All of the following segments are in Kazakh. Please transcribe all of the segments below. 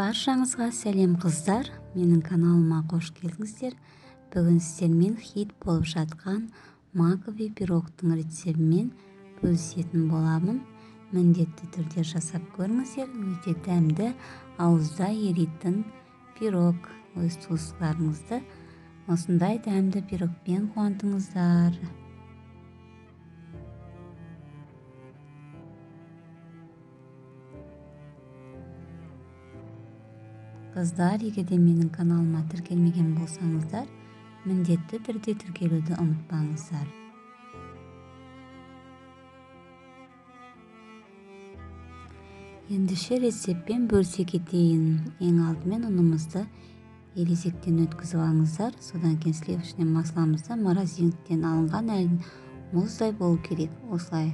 Баршаңызға сәлем қыздар, менің каналыма қош келдіңіздер. Бүгін сіздермен хит болып жатқан маковый пирогтың рецептімен бөлісетін боламын. Міндетті түрде жасап көріңіздер, өте дәмді, ауызда еритін пирог. Өз туыстарыңызды осындай дәмді пирогпен қуантыңыздар. Қыздар, егерде менің каналыма тіркелмеген болсаңыздар, міндетті түрде тіркелуді ұмытпаңыздар. Ендеше рецептпен бөлісе кетейін. Ең алдымен ұнымызды елезектен өткізіп алыңыздар. Содан кейін сливочный масламызды морозилкадан алынған әлі мұздай болу керек. Осылай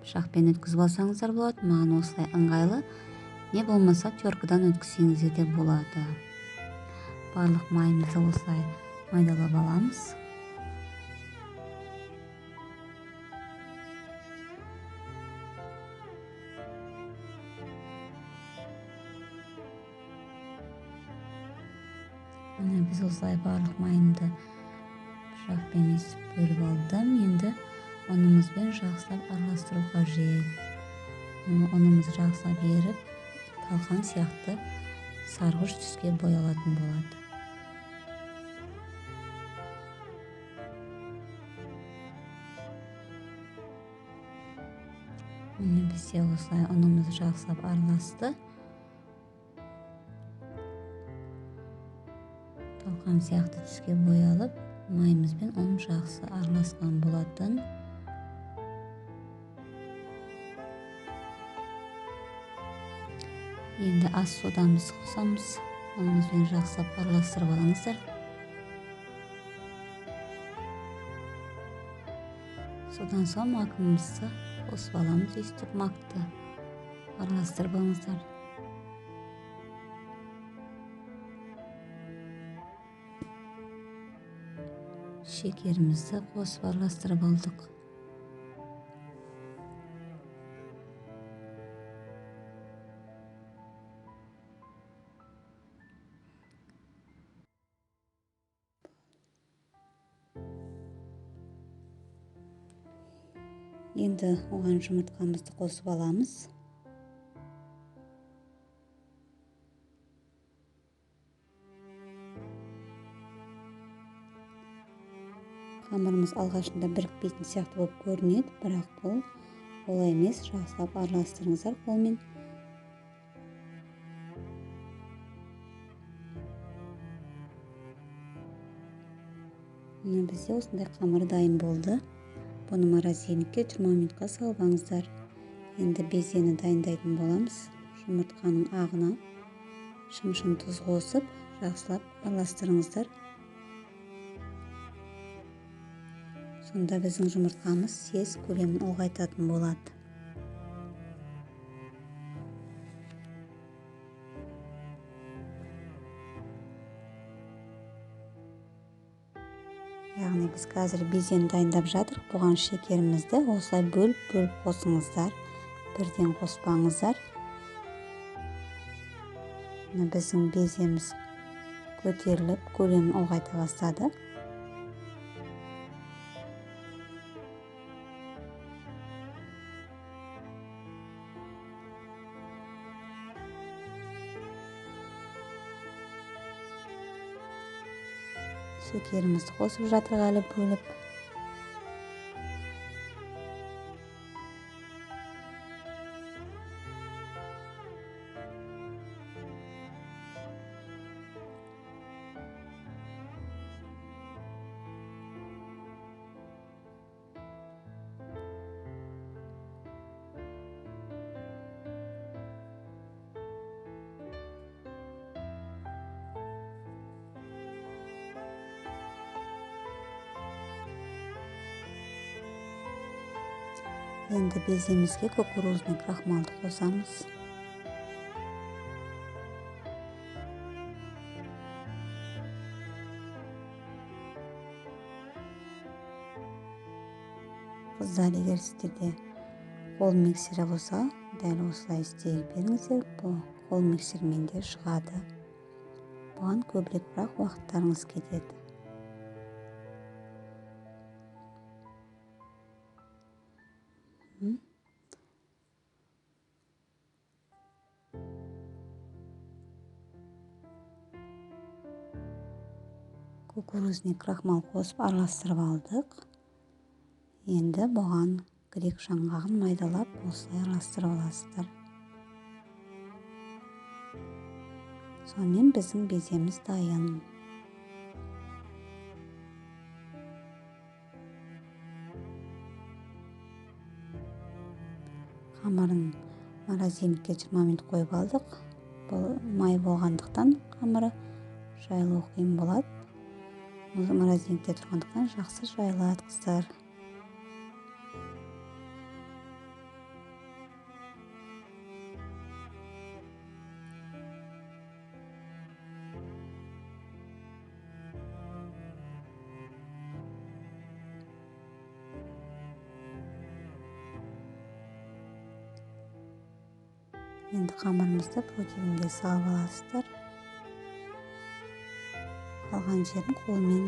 пышақпен өткізіп алсаңыздар болады. Маған осылай ыңғайлы. Не болмаса теркадан өткізсеңіздер де болады. Барлық майымызды осылай майдалап аламыз. Міне біз осылай барлық майымды пышақпен есіп бөліп алдым. Енді ұнымызбен жақсылап араластыру қажет. Ұнымызды жақсылап еріп, талқан сияқты сарғыш түске боялатын болады. Міне бізде осылай ұнымыз жақсылап араласты. Талқан сияқты түске боялып, майымызбен ұн жақсы араласқан болатын. Енді ас содамызды қосамыз. Ұнымызбен жақсылап араластырып алыңыздар. Содан соң макымызды қосып аламыз. Өстіп макты араластырып алыңыздар. Шекерімізді қосып араластырып алдық. Енді оған жұмыртқамызды қосып аламыз. Қамырымыз алғашында бірікпейтін сияқты болып көрінеді, бірақ бұл олай емес. Жақсылап араластырыңыздар қолмен. Міне бізде осындай қамыр дайын болды. Бұны морозилкаға 20 минутқа салып алыңыздар. Енді безені дайындайтын боламыз. Жұмыртқаның ағына шым-шым тұз қосып, жақсылап араластырыңыздар. Сонда біздің жұмыртқамыз тез көлемін ұлғайтатын болады. Яғни біз қазір безені дайындап жатыр. Бұған шекерімізді осылай бөліп қосыңыздар. Бірден қоспаңыздар. Біздің беземіз көтеріліп, көлемін ұлғайта бастады. Шекерімізді қосып жатыр әлі бөліп. Енді беземізге кукурузный крахмалды қосамыз. Қыздар, егер сіздерде қол миксері болса, дәл осылай істей беріңіздер. Бұл қол миксермен де шығады. Бұған көбірек бірақ уақыттарыңыз кетеді. Кукурузный крахмал қосып араластырып алдық. Енді бұған грек жаңғағын майдалап осылай араластырып аласыздар. Сонымен біздің беземіз дайын. Қамырын морозилькке 20 минут қойып алдық. Бұл май болғандықтан қамыры жайлы қиын болады. Морозилькте тұрғандықтан жақсы жайылады қыздар. Енді қамырымызды противенге салып аласыздар. Қалған жерін қолмен,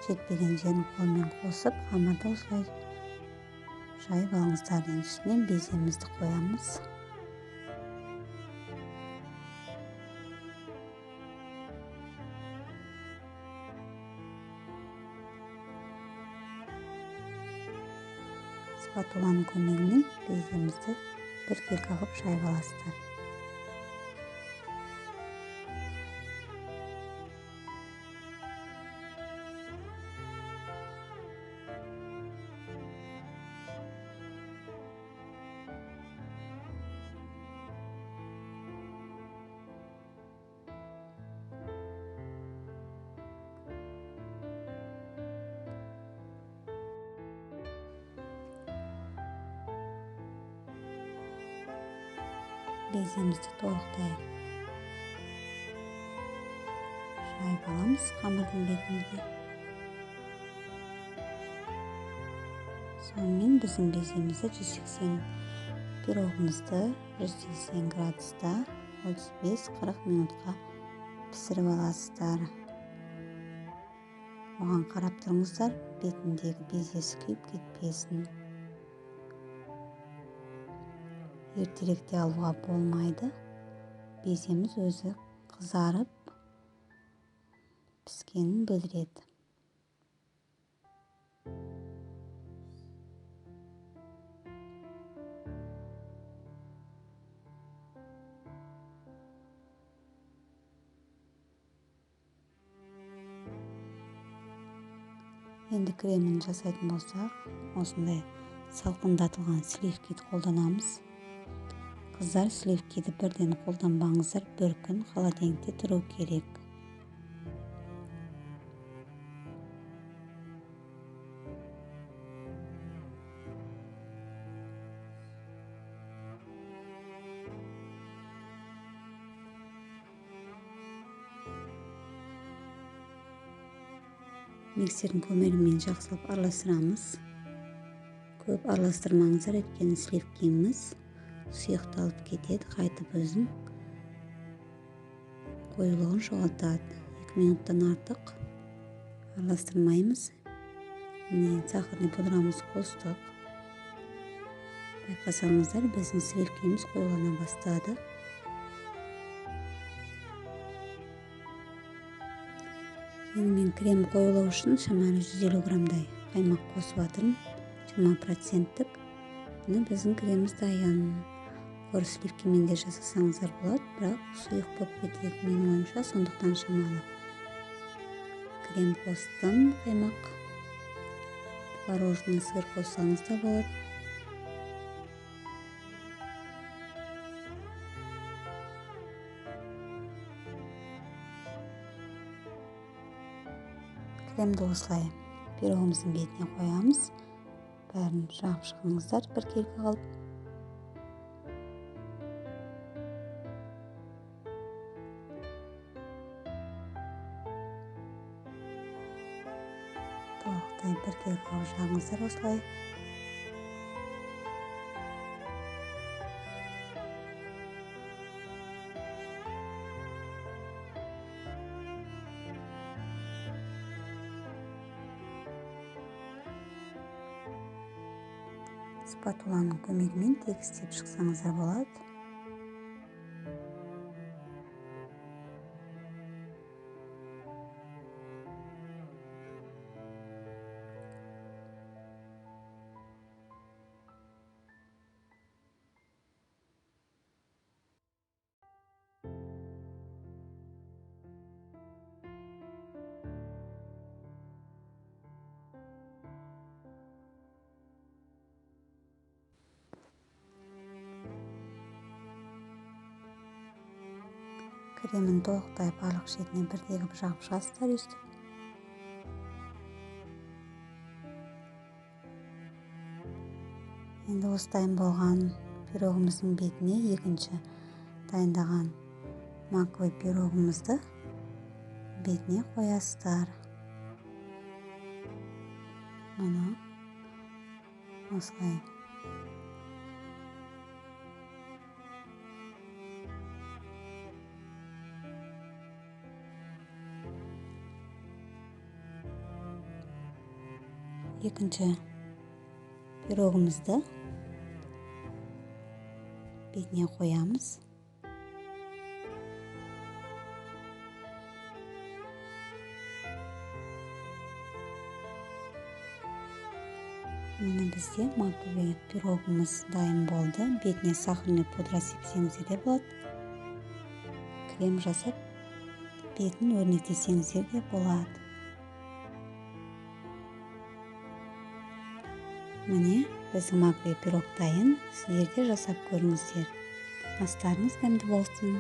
жетпеген жерін қолмен қосып, қамырды осылай жайып алыңыздар. Енді үстіне беземізді қоямыз. Спатуланың көмегімен беземізді біркелкі қылып жайып аласыздар. Беземізді толықтай жайып аламыз қамырдың бетінде. Сонымен біздің беземізді 180 пирогымызды 180 градуста 35-40 минутқа пісіріп аласыздар. Оған қарап тұрыңыздар, бетіндегі безесі күйіп кетпесін. Ертеректе алуға болмайды. Беземіз өзі қызарып піскенін білдіреді. Енді кремін жасайтын болсақ, осындай салқындатылған сливкиді қолданамыз. Қыздар, сливкиді бірден қолданбаңыздар, бір күн холодильникте тұру керек. Миксердің көмегімен жақсылап араластырамыз. Көп араластырмаңыздар, өйткені сливкиіміз сұйықталып кетеді, қайтып өзін қоюлығын жоғалтады. 2 минуттан артық араластырмаймыз. Міне сахарный пудрамыз қостық. Байқасаңыздар, біздің сливкиіміз қоюлана бастады. Енді мен крем қоюлау үшін шамалы 150 грамдай қаймақ қосып жатырмын, 20%-тік. Міне біздің креміміз дайын. Ор сливкимен де жасасаңыздар болады, бірақ сұйық болып кетеді менің ойымша, сондықтан шамалы крем қостым, қаймақ, творожный сыр қоссаңыз да болады. Кремді осылай пирогымыздың бетіне қоямыз. Бәрін жағып шығыңыздар біркелкі қалып. Толықтай біркелкі қалып жағыңыздар осылай. спатуланың көмегімен тегістеп шықсаңыздар болады. Кремін толықтай барлық шетіне бірдей жағып шығасыздар өстіп. Енді осы дайын болған пирогымыздың бетіне екінші дайындаған маковый пирогымызды бетіне қоясыздар. Мына осылай. Екінші пирогымызды бетіне қоямыз. Міне бізде маковый пирогымыз дайын болды. Бетіне сахарный пудра сепсеңіздер де болады. Крем жасап, бетін өрнектесеңіздер де болады. Міне біздің маковый пирог дайын. Сіздер де жасап көріңіздер. Астарыңыз дәмді болсын.